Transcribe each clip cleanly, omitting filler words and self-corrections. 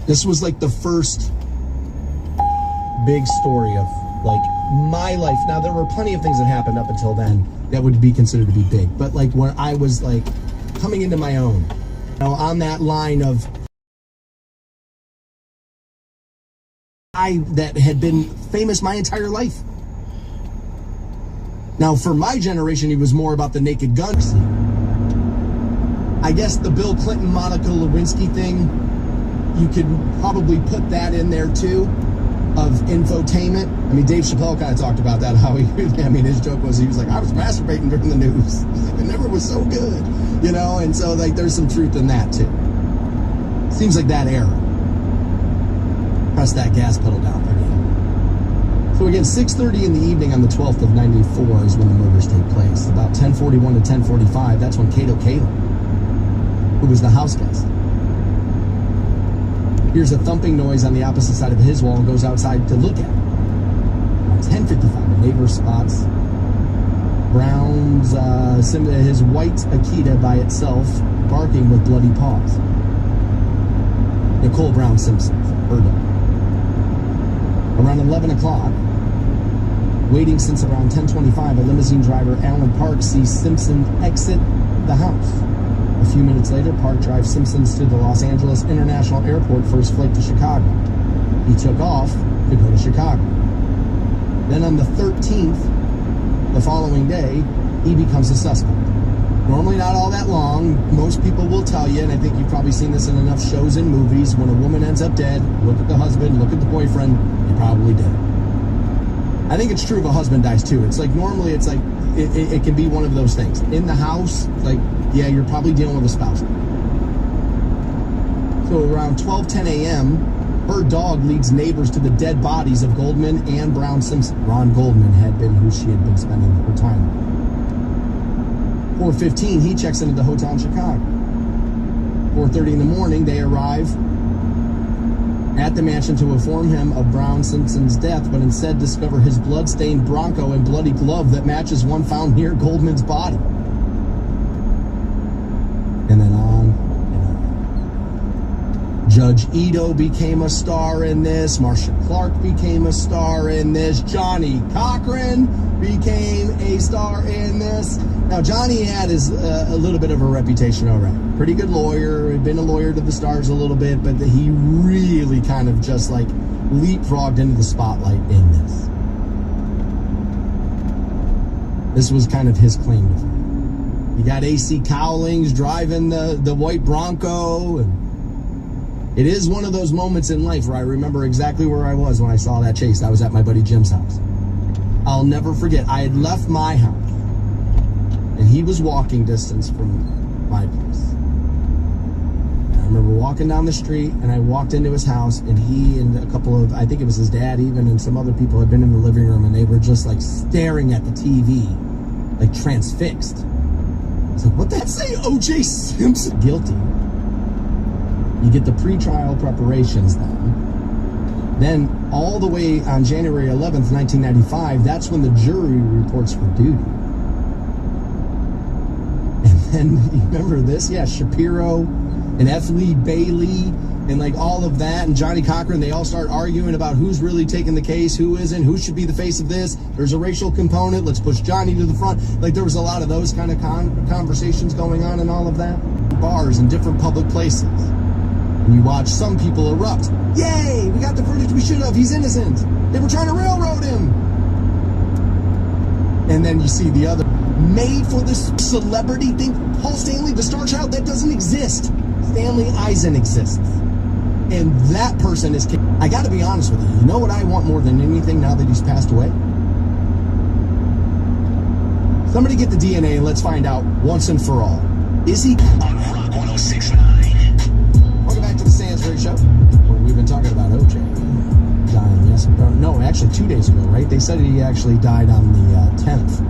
This was like the first big story of like my life. Now there were plenty of things that happened up until then that would be considered to be big, but like when I was like coming into my own, you know, on that line of that had been famous my entire life. Now for my generation, he was more about the Naked Gun. I guess the Bill Clinton, Monica Lewinsky thing, you could probably put that in there too, of infotainment. I mean, Dave Chappelle kind of talked about that, how he, I mean, his joke was, he was like, I was masturbating during the news. He's like, it never was so good, you know? And so like, there's some truth in that too. Seems like that era. Press that gas pedal down pretty hard. So again, 6:30 in the evening on the 12th of 94 is when the murders take place. About 10:41 to 10:45, that's when Kato Kaelin, who was the house guest, hears a thumping noise on the opposite side of his wall and goes outside to look at it. At 10:55, a neighbor spots Brown's, his white Akita by itself, barking with bloody paws. Nicole Brown Simpson, her dog. Around 11 o'clock, waiting since around 10:25, a limousine driver, Alan Park, sees Simpson exit the house. A few minutes later, Park drives Simpsons to the Los Angeles International Airport for his flight to Chicago. He took off to go to Chicago. Then on the 13th, the following day, he becomes a suspect. Normally not all that long. Most people will tell you, and I think you've probably seen this in enough shows and movies, when a woman ends up dead, look at the husband, look at the boyfriend, they probably did. I think it's true if a husband dies too. It's like, normally it's like, it can be one of those things. In the house, like, yeah, you're probably dealing with a spouse. So around 12:10 a.m., her dog leads neighbors to the dead bodies of Goldman and Brown Simpson. Ron Goldman had been who she had been spending her time with. 4:15, he checks into the hotel in Chicago. 4:30 in the morning, they arrive at the mansion to inform him of Brown Simpson's death, but instead discover his blood-stained Bronco and bloody glove that matches one found near Goldman's body. And then on and on. Judge Ito became a star in this. Marcia Clark became a star in this. Johnny Cochran became a star in this. Now, Johnny had a little bit of a reputation already. Pretty good lawyer, had been a lawyer to the stars a little bit, but he really kind of just like leapfrogged into the spotlight in this. This was kind of his claim to fame. You got A.C. Cowlings driving the white Bronco. And it is one of those moments in life where I remember exactly where I was when I saw that chase. I was at my buddy Jim's house. I'll never forget. I had left my house, and he was walking distance from my place. And I remember walking down the street, and I walked into his house, and he and a couple of, I think it was his dad even, and some other people had been in the living room, and they were just like staring at the TV, like transfixed. I was like, what did that say? O.J. Simpson guilty. You get the pre-trial preparations then. Then all the way on January 11th, 1995, that's when the jury reports for duty. And you remember this? Yeah, Shapiro and F. Lee Bailey and like all of that, and Johnny Cochran, they all start arguing about who's really taking the case, who isn't, who should be the face of this. There's a racial component. Let's push Johnny to the front. Like there was a lot of those kind of conversations going on and all of that. Bars and different public places. And you watch some people erupt. Yay, we got the verdict we should have. He's innocent. They were trying to railroad him. And then you see the other made for this celebrity thing. Paul Stanley, the star child, that doesn't exist. Stanley Eisen exists. And that person is... I got to be honest with you. You know what I want more than anything now that he's passed away? Somebody get the DNA and let's find out once and for all. Is he... On Rock 106.9. Welcome back to the Stansbury Show, where we've been talking about O.J. dying. Yes, no, actually 2 days ago, right? They said he actually died on the 10th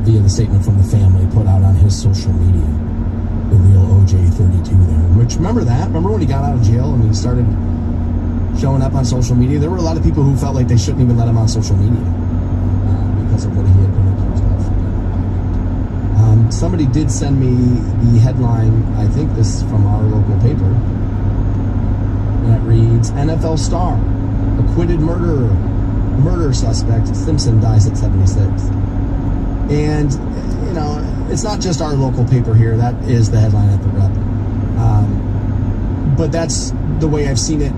via the statement from the family put out on his social media. The real OJ32 there. Which, remember that? Remember when he got out of jail and he started showing up on social media? There were a lot of people who felt like they shouldn't even let him on social media because of what he had been accused of. Somebody did send me the headline, I think this from our local paper. that reads, NFL star, acquitted murder suspect, Simpson dies at 76. And, you know, it's not just our local paper here. That is the headline at the Rep. But that's the way I've seen it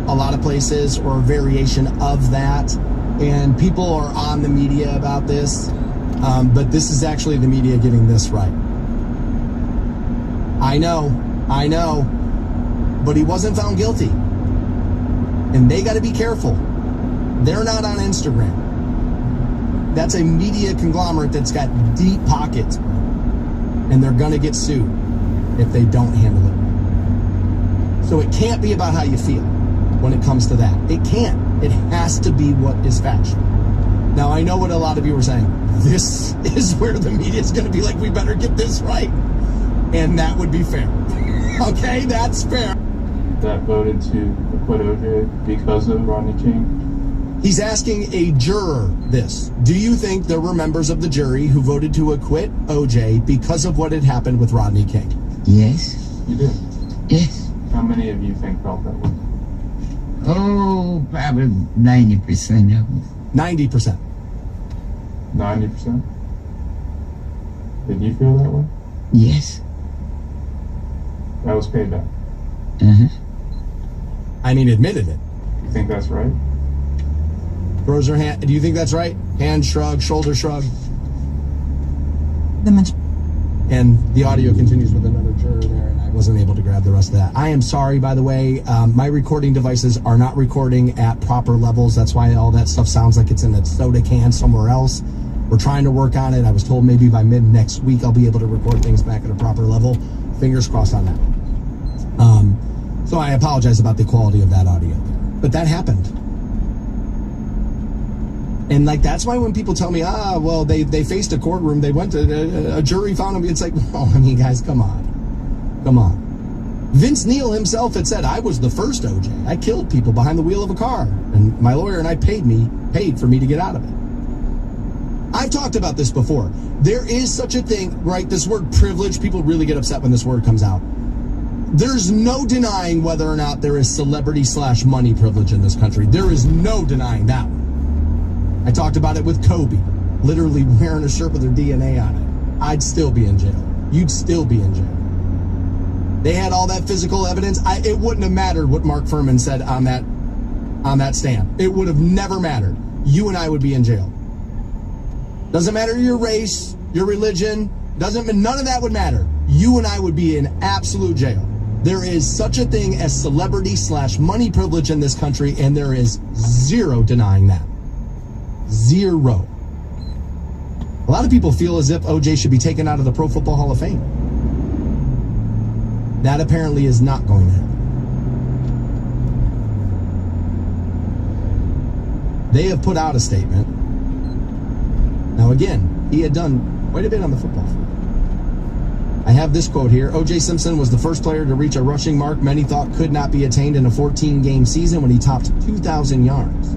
a lot of places, or a variation of that. And people are on the media about this. But this is actually the media getting this right. I know. But he wasn't found guilty. And they got to be careful. They're not on Instagram. That's a media conglomerate that's got deep pockets. And they're going to get sued if they don't handle it. So it can't be about how you feel when it comes to that. It can't. It has to be what is factual. Now, I know what a lot of you are saying. This is where the media is going to be like, we better get this right. And that would be fair. Okay, that's fair. That voted to acquit OJ because of Rodney King? He's asking a juror this. Do you think there were members of the jury who voted to acquit OJ because of what had happened with Rodney King? Yes. You did? Yes. How many of you think felt that way? Oh, probably 90% of them. 90%. 90%? Did you feel that way? Yes. That was payback. I mean, admitted it. You think that's right? Throws her hand. Do you think that's right? Hand shrug, shoulder shrug. And the audio continues with another juror there, and I wasn't able to grab the rest of that. I am sorry, by the way. My recording devices are not recording at proper levels. That's why all that stuff sounds like it's in a soda can somewhere else. We're trying to work on it. I was told maybe by mid next week I'll be able to record things back at a proper level. Fingers crossed on that. So I apologize about the quality of that audio. But that happened. And like, that's why when people tell me, well, they faced a courtroom, they went to a jury found him, it's like, well, I mean, guys, come on. Vince Neil himself had said, I was the first OJ. I killed people behind the wheel of a car, and my lawyer and I paid for me to get out of it. I've talked about this before. There is such a thing, right? This word privilege, people really get upset when this word comes out. There's no denying whether or not there is celebrity/money privilege in this country. There is no denying that one. I talked about it with Kobe, literally wearing a shirt with her DNA on it. I'd still be in jail. You'd still be in jail. They had all that physical evidence. It wouldn't have mattered what Mark Furman said on that stand. It would have never mattered. You and I would be in jail. Doesn't matter your race, your religion, none of that would matter. You and I would be in absolute jail. There is such a thing as celebrity/money privilege in this country, and there is zero denying that. Zero. A lot of people feel as if OJ should be taken out of the Pro Football Hall of Fame. That apparently is not going to happen. They have put out a statement. Now again, he had done quite a bit on the football field. I have this quote here. O.J. Simpson was the first player to reach a rushing mark many thought could not be attained in a 14-game season when he topped 2,000 yards.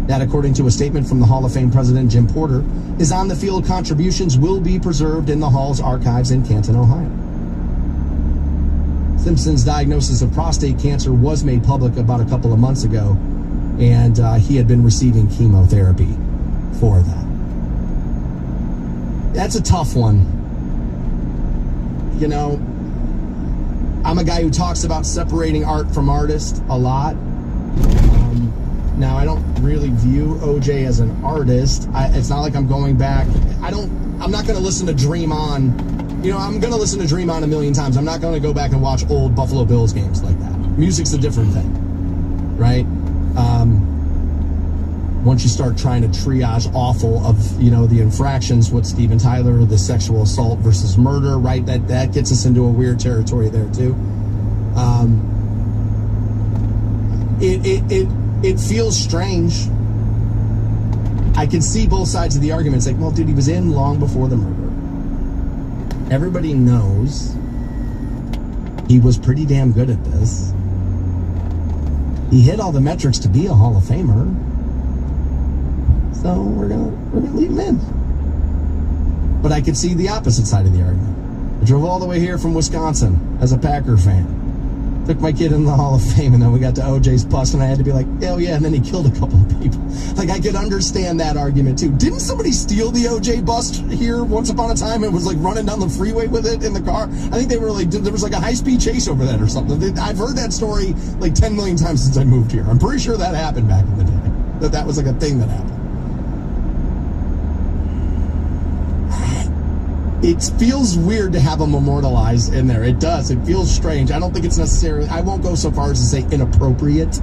That, according to a statement from the Hall of Fame president Jim Porter, his on-the-field contributions will be preserved in the Hall's archives in Canton, Ohio. Simpson's diagnosis of prostate cancer was made public about a couple of months ago, and he had been receiving chemotherapy for that. That's a tough one. You know, I'm a guy who talks about separating art from artist a lot. Now, I don't really view OJ as an artist. It's not like I'm going back. I'm not going to listen to Dream On. You know, I'm going to listen to Dream On a million times. I'm not going to go back and watch old Buffalo Bills games like that. Music's a different thing, right? Once you start trying to triage awful of, you know, the infractions with Steven Tyler, the sexual assault versus murder, right? That gets us into a weird territory there too. It feels strange. I can see both sides of the argument. It's like, well, dude, he was in long before the murder. Everybody knows he was pretty damn good at this. He hit all the metrics to be a Hall of Famer. So we're gonna leave him in. But I could see the opposite side of the argument. I drove all the way here from Wisconsin as a Packer fan. Took my kid in the Hall of Fame, and then we got to OJ's bust, and I had to be like, hell yeah, and then he killed a couple of people. Like, I could understand that argument, too. Didn't somebody steal the OJ bust here once upon a time and was, like, running down the freeway with it in the car? I think they were, like, there was, like, a high-speed chase over that or something. I've heard that story, like, 10 million times since I moved here. I'm pretty sure that happened back in the day. That was, like, a thing that happened. It feels weird to have them immortalized in there. It does. It feels strange. I don't think it's necessarily, I won't go so far as to say inappropriate.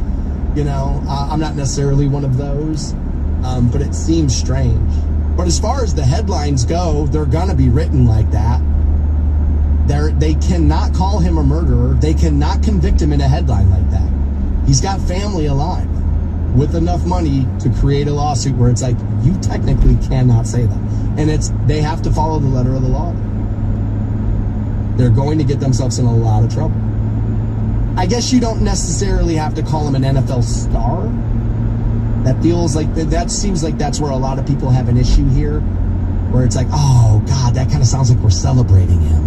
You know, I'm not necessarily one of those, but it seems strange. But as far as the headlines go, they're going to be written like that. They cannot call him a murderer. They cannot convict him in a headline like that. He's got family alive with enough money to create a lawsuit where it's like, you technically cannot say that. And they have to follow the letter of the law. They're going to get themselves in a lot of trouble. I guess you don't necessarily have to call him an NFL star. That feels like, that seems like that's where a lot of people have an issue here. Where it's like, oh God, that kind of sounds like we're celebrating him.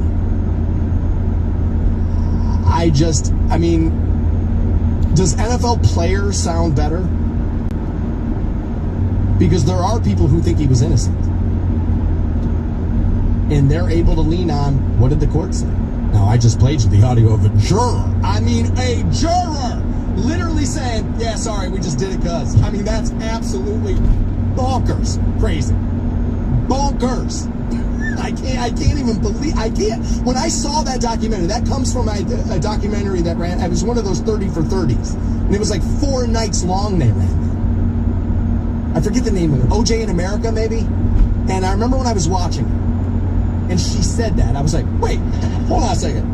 I mean, does NFL player sound better? Because there are people who think he was innocent. And they're able to lean on, what did the court say? Now, I just played you the audio of a juror. I mean, a juror literally saying, yeah, sorry, we just did it because. I mean, that's absolutely bonkers crazy. Bonkers. I can't even believe, when I saw that documentary, that comes from a documentary that ran, it was one of those 30 for 30s. And it was like 4 nights long they ran. I forget the name of it. OJ in America, maybe? And I remember when I was watching it, and she said that, I was like, wait, hold on a second.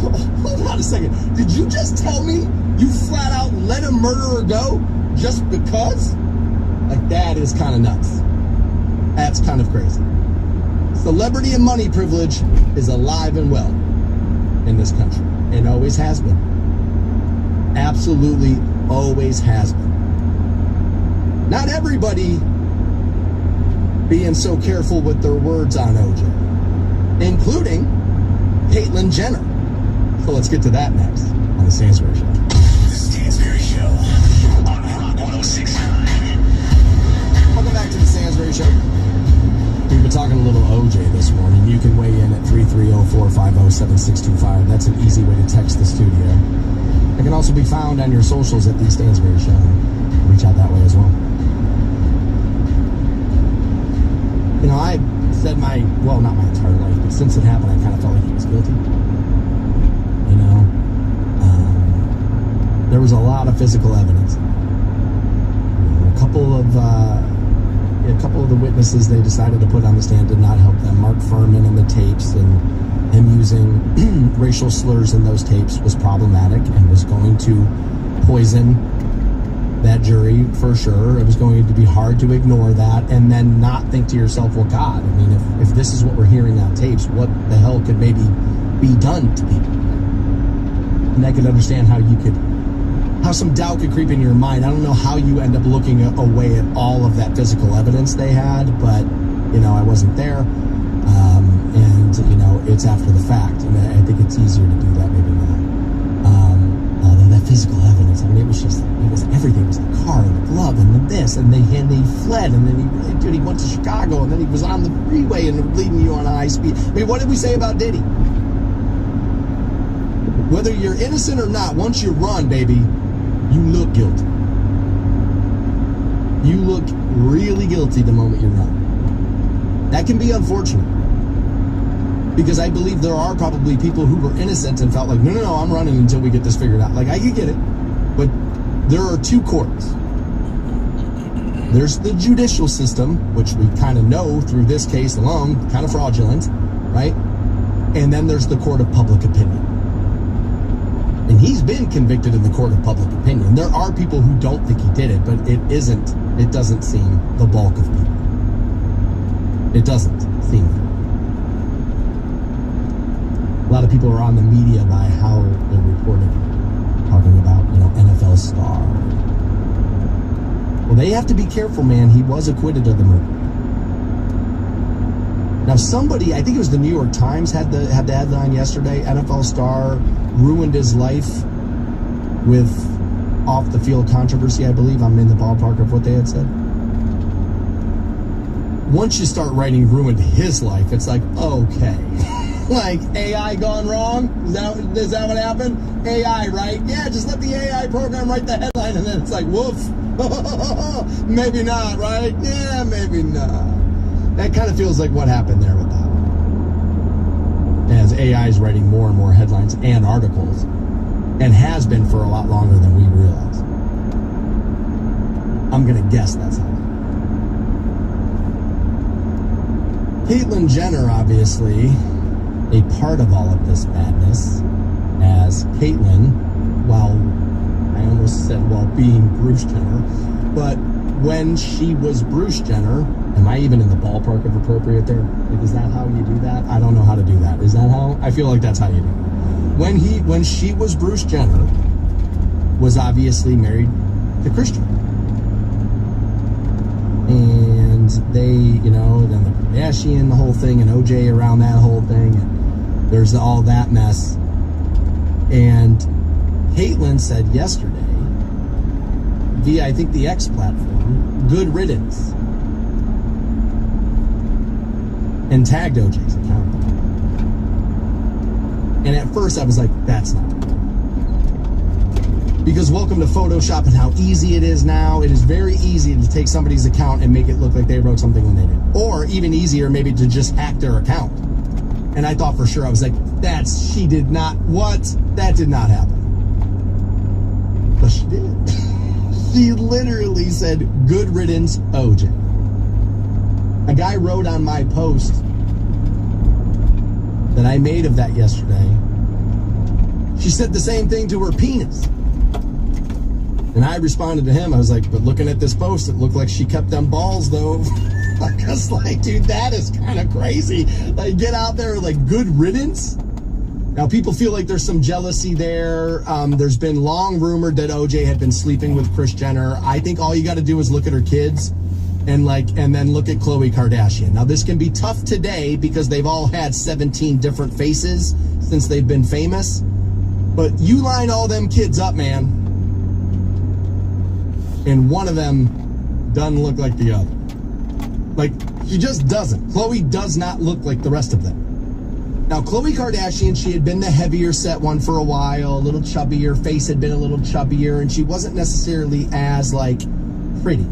Hold on a second. Did you just tell me you flat out let a murderer go just because? Like, that is kind of nuts. That's kind of crazy. Celebrity and money privilege is alive and well in this country. And always has been. Absolutely always has been. Not everybody being so careful with their words on OJ, including Caitlyn Jenner. So let's get to that next on The Stansberry Show. The Stansberry Show on Rock 106.9. Welcome back to The Stansberry Show. We've been talking a little OJ this morning. You can weigh in at 330-450-7625. That's an easy way to text the studio. It can also be found on your socials at The Stansberry Show. Reach out that way as well. You know, I said well, not my entire life, but since it happened, I kind of felt like he was guilty. You know, there was a lot of physical evidence. A couple of the witnesses they decided to put on the stand did not help them. Mark Furman and the tapes, and him using racial slurs in those tapes was problematic and was going to poison that jury for sure. It was going to be hard to ignore that and then not think to yourself, well, God, I mean, if this is what we're hearing on tapes, what the hell could maybe be done to people? And I could understand how some doubt could creep in your mind. I don't know how you end up looking away at all of that physical evidence they had, but, you know, I wasn't there. And, you know, it's after the fact. And I think it's easier to do that, maybe not. Although that physical evidence, I mean, it was everything. It was the car and the glove and the this, and they fled, and then he went to Chicago, and then he was on the freeway and leading you on high speed. I mean, what did we say about Diddy? Whether you're innocent or not, once you run, baby, you look guilty. You look really guilty the moment you run. That can be unfortunate. Because I believe there are probably people who were innocent and felt like, no, I'm running until we get this figured out. Like, I could get it. But there are 2 courts. There's the judicial system, which we kind of know through this case alone, kind of fraudulent, right? And then there's the court of public opinion. And he's been convicted in the court of public opinion. There are people who don't think he did it, but it doesn't seem the bulk of people. It doesn't seem. A lot of people are on the media by how they're reporting, talking about, you know, NFL star. Well, they have to be careful, man. He was acquitted of the murder. Now, somebody, I think it was the New York Times, had the headline yesterday, NFL star ruined his life with off the field controversy. I believe I'm in the ballpark of what they had said. Once you start writing ruined his life, it's like, okay. Like, AI gone wrong? Is that what happened? AI, right? Yeah, just let the AI program write the headline, and then it's like, woof. Maybe not, right? Yeah, maybe not. That kind of feels like what happened there with that one. As AI is writing more and more headlines and articles, and has been for a lot longer than we realize. I'm going to guess that's how. Caitlyn Jenner, obviously, a part of all of this madness, as Caitlyn, while being Bruce Jenner, but when she was Bruce Jenner, am I even in the ballpark of appropriate there? Like, is that how you do that? I don't know how to do that. Is that how? I feel like that's how you do it. When she was Bruce Jenner, was obviously married to Christian. And they, then the Kardashian, the whole thing, and OJ around that whole thing, and there's all that mess. And Caitlyn said yesterday, via, I think, the X platform, good riddance. And tagged OJ's account. And at first I was like, that's not true. Because welcome to Photoshop and how easy it is now. It is very easy to take somebody's account and make it look like they wrote something when they didn't. Or even easier, maybe to just hack their account. And I thought for sure, I was like, that did not happen. But she did. She literally said, good riddance, OJ. A guy wrote on my post that I made of that yesterday. She said the same thing to her penis. And I responded to him. I was like, but looking at this post, it looked like she kept them balls, though. I was like, dude, that is kind of crazy. Like, get out there, like, good riddance. Now, people feel like there's some jealousy there. There's been long rumored that OJ had been sleeping with Kris Jenner. I think all you got to do is look at her kids and then look at Khloe Kardashian. Now, this can be tough today because they've all had 17 different faces since they've been famous. But you line all them kids up, man, and one of them doesn't look like the other. Like, she just doesn't. Khloe does not look like the rest of them. Now, Khloe Kardashian, she had been the heavier set one for a while, a little chubbier, face had been a little chubbier, and she wasn't necessarily as, like, pretty.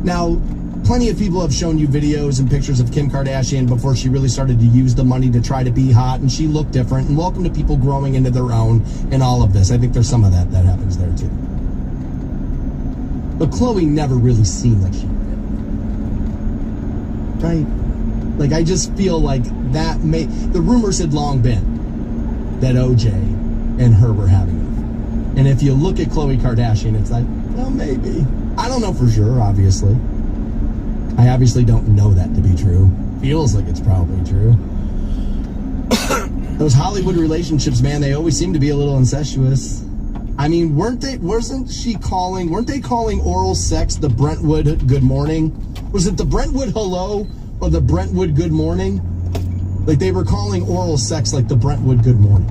Now, plenty of people have shown you videos and pictures of Kim Kardashian before she really started to use the money to try to be hot, and she looked different, and welcome to people growing into their own and all of this. I think there's some of that happens there, too. But Khloe never really seemed like she did. Right? Like, I just feel like the rumors had long been that OJ and her were having it. And if you look at Khloe Kardashian, it's like, well, maybe. I don't know for sure, obviously. I obviously don't know that to be true. Feels like it's probably true. Those Hollywood relationships, man, they always seem to be a little incestuous. I mean, weren't they calling oral sex the Brentwood good morning? Was it the Brentwood hello or the Brentwood good morning? Like, they were calling oral sex like the Brentwood good morning.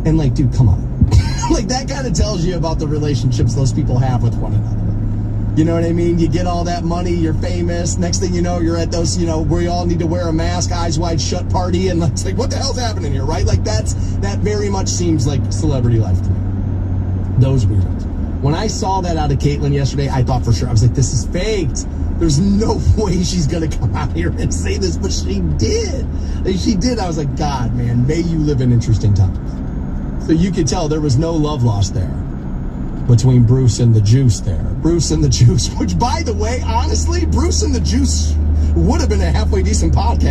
And like, dude, come on. Like, that kind of tells you about the relationships those people have with one another. You know what I mean? You get all that money, you're famous. Next thing you know, you're at those, where you all need to wear a mask, eyes wide shut party. And it's like, what the hell's happening here, right? Like, that very much seems like celebrity life to me. Those weirdos. When I saw that out of Caitlyn yesterday, I thought for sure, I was like, this is faked. There's no way she's going to come out here and say this, but she did. She did. I was like, God, man, may you live in interesting times. So you could tell there was no love lost there between Bruce and the Juice there. Bruce and the Juice, which, by the way, honestly, Bruce and the Juice would have been a halfway decent podcast.